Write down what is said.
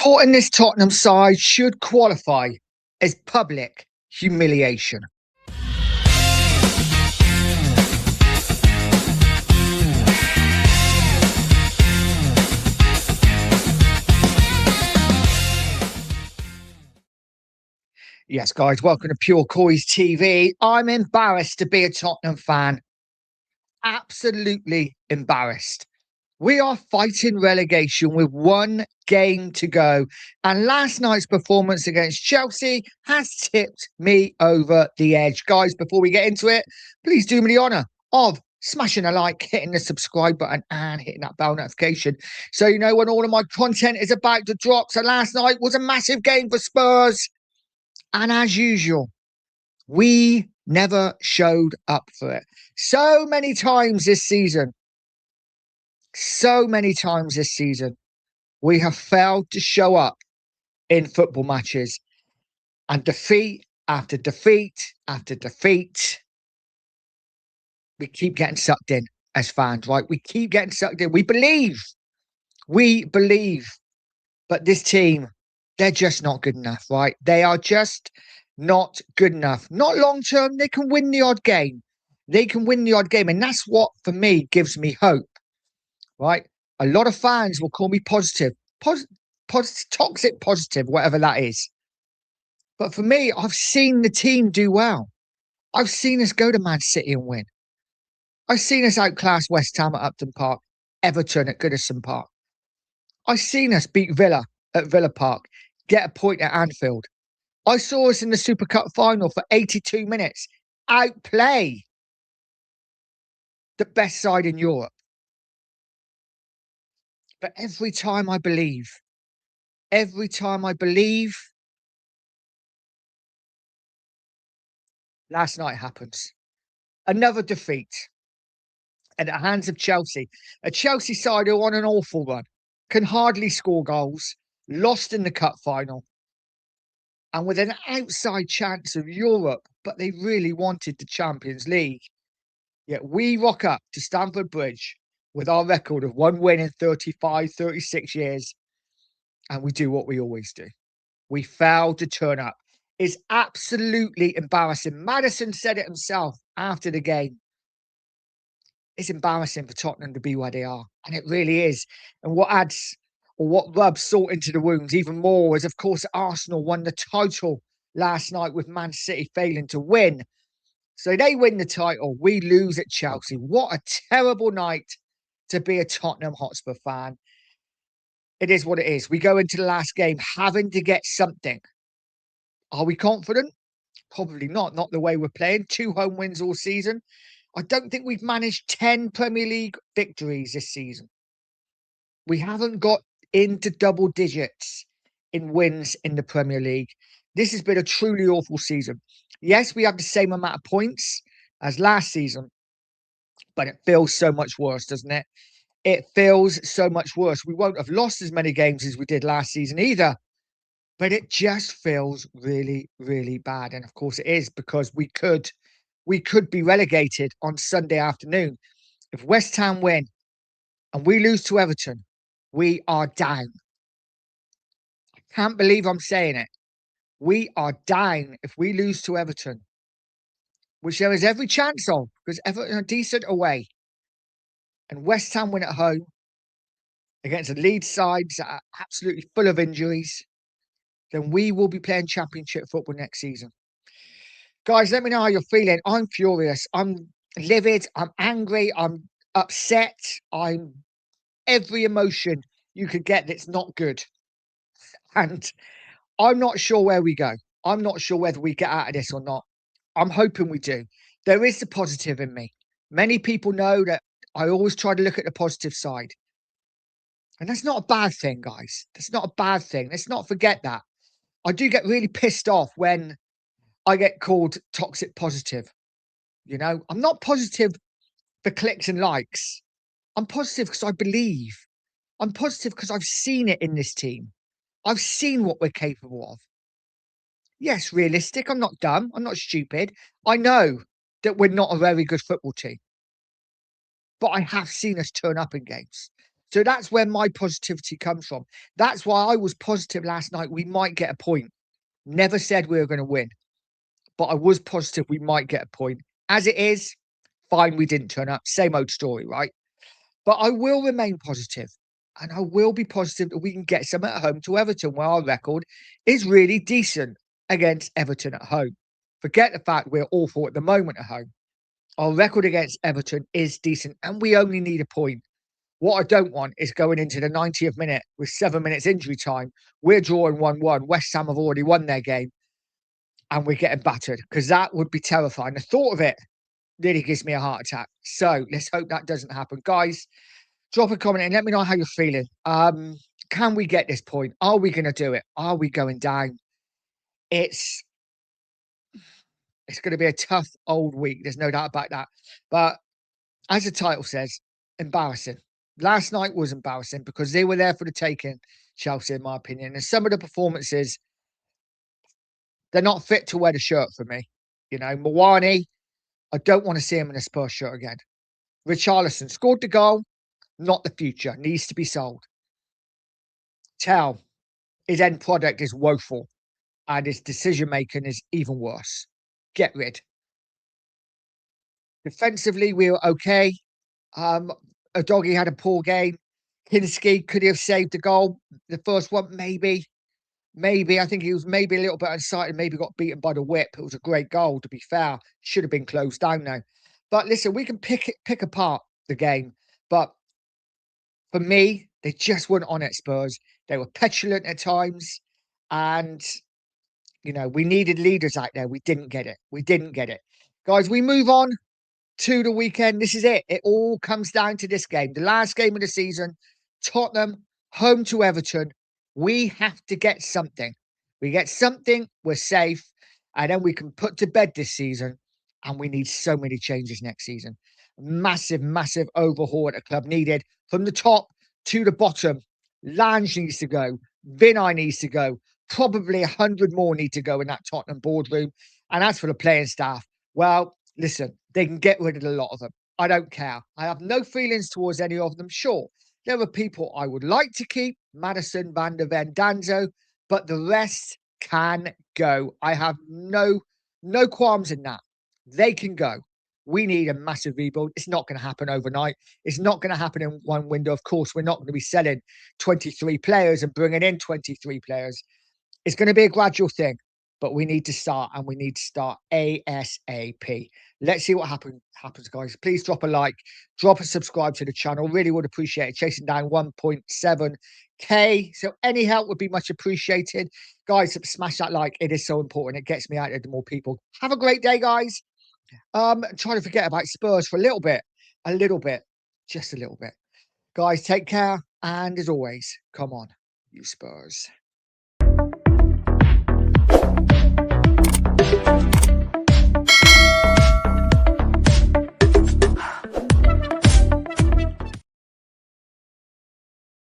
Supporting this Tottenham side should qualify as public humiliation. Yes, guys, welcome to Pure Coys TV. I'm embarrassed to be a Tottenham fan. Absolutely embarrassed. We are fighting relegation with one game to go. And last night's performance against Chelsea has tipped me over the edge. Guys, before we get into it, please do me the honour of smashing a like, hitting the subscribe button and hitting that bell notification so you know when all of my content is about to drop. So last night was a massive game for Spurs. And as usual, we never showed up for it. So many times this season, we have failed to show up in football matches. And defeat after defeat after defeat, we keep getting sucked in as fans, right? We keep getting sucked in. We believe. But this team, they're just not good enough, right? They are just not good enough. Not long term. They can win the odd game. And that's what, for me, gives me hope, right? A lot of fans will call me positive, toxic positive, whatever that is. But for me, I've seen the team do well. I've seen us go to Man City and win. I've seen us outclass West Ham at Upton Park, Everton at Goodison Park. I've seen us beat Villa at Villa Park, get a point at Anfield. I saw us in the Super Cup final for 82 minutes, outplay the best side in Europe. But every time I believe, last night happens. Another defeat at the hands of Chelsea. A Chelsea side who are on an awful run, can hardly score goals, lost in the cup final, and with an outside chance of Europe, but they really wanted the Champions League. Yet we rock up to Stamford Bridge with our record of one win in 35, 36 years, and we do what we always do. We fail to turn up. It's absolutely embarrassing. Maddison said it himself after the game. It's embarrassing for Tottenham to be where they are, and it really is. And what rubs salt into the wounds even more is, of course, Arsenal won the title last night with Man City failing to win. So they win the title, we lose at Chelsea. What a terrible night to be a Tottenham Hotspur fan. It is what it is. We go into the last game having to get something. Are we confident? Probably not. Not the way we're playing. 2 home wins all season. I don't think we've managed 10 Premier League victories this season. We haven't got into double digits in wins in the Premier League. This has been a truly awful season. Yes, we have the same amount of points as last season, but it feels so much worse, doesn't it? It feels so much worse. We won't have lost as many games as we did last season either, but it just feels really, really bad. And of course it is, because we could be relegated on Sunday afternoon. If West Ham win and we lose to Everton, we are down. I can't believe I'm saying it. We are down if we lose to Everton, which there is every chance of, because Everton are decent away. And West Ham win at home against a Leeds side that are absolutely full of injuries, then we will be playing Championship football next season. Guys, let me know how you're feeling. I'm furious. I'm livid. I'm angry. I'm upset. I'm every emotion you could get that's not good. And I'm not sure where we go. I'm not sure whether we get out of this or not. I'm hoping we do. There is the positive in me. Many people know that I always try to look at the positive side. And that's not a bad thing, guys. That's not a bad thing. Let's not forget that. I do get really pissed off when I get called toxic positive. You know, I'm not positive for clicks and likes. I'm positive because I believe. I'm positive because I've seen it in this team. I've seen what we're capable of. Yes, realistic. I'm not dumb. I'm not stupid. I know that we're not a very good football team. But I have seen us turn up in games. So that's where my positivity comes from. That's why I was positive last night we might get a point. Never said we were going to win, but I was positive we might get a point. As it is, fine, we didn't turn up. Same old story, right? But I will remain positive, and I will be positive that we can get some at home to Everton, where our record is really decent against Everton at home. Forget the fact we're awful at the moment at home. Our record against Everton is decent, and we only need a point. What I don't want is going into the 90th minute with 7 minutes injury time. We're drawing 1-1. West Ham have already won their game, and we're getting battered, because that would be terrifying. The thought of it really gives me a heart attack. So let's hope that doesn't happen. Guys, drop a comment and let me know how you're feeling. Can we get this point? Are we going to do it? Are we going down? It's going to be a tough old week. There's no doubt about that. But as the title says, embarrassing. Last night was embarrassing because they were there for the taking, Chelsea, in my opinion. And some of the performances, they're not fit to wear the shirt for me. You know, Mawani, I don't want to see him in a Spurs shirt again. Richarlison scored the goal, not the future. Needs to be sold. Tell, his end product is woeful, and his decision making is even worse. Get rid. Defensively, we were okay. Udogie had a poor game. Kinski, could he have saved the goal? The first one, maybe. Maybe. I think he was maybe a little bit unsighted, maybe got beaten by the whip. It was a great goal, to be fair. Should have been closed down now. But listen, we can pick apart the game. But for me, they just weren't on it, Spurs. They were petulant at times. And, you know, we needed leaders out there. We didn't get it. We didn't get it. Guys, we move on to the weekend. This is it. It all comes down to this game. The last game of the season, Tottenham, home to Everton. We have to get something. We get something, we're safe, and then we can put to bed this season. And we need so many changes next season. Massive, massive overhaul at the club needed from the top to the bottom. Lange needs to go. Vinay needs to go. Probably 100 more need to go in that Tottenham boardroom. And as for the playing staff, well, listen, they can get rid of a lot of them. I don't care. I have no feelings towards any of them. Sure, there are people I would like to keep, Madison, Van der Ven, Danzo, but the rest can go. I have no qualms in that. They can go. We need a massive rebuild. It's not going to happen overnight. It's not going to happen in one window. Of course, we're not going to be selling 23 players and bringing in 23 players. It's going to be a gradual thing, but we need to start, and we need to start ASAP. Let's see what happens, guys. Please drop a like, drop a subscribe to the channel. Really would appreciate it. Chasing down 1.7K. So any help would be much appreciated. Guys, smash that like. It is so important. It gets me out there to more people. Have a great day, guys. Try to forget about Spurs for a little bit, just a little bit. Guys, take care. And as always, come on, you Spurs.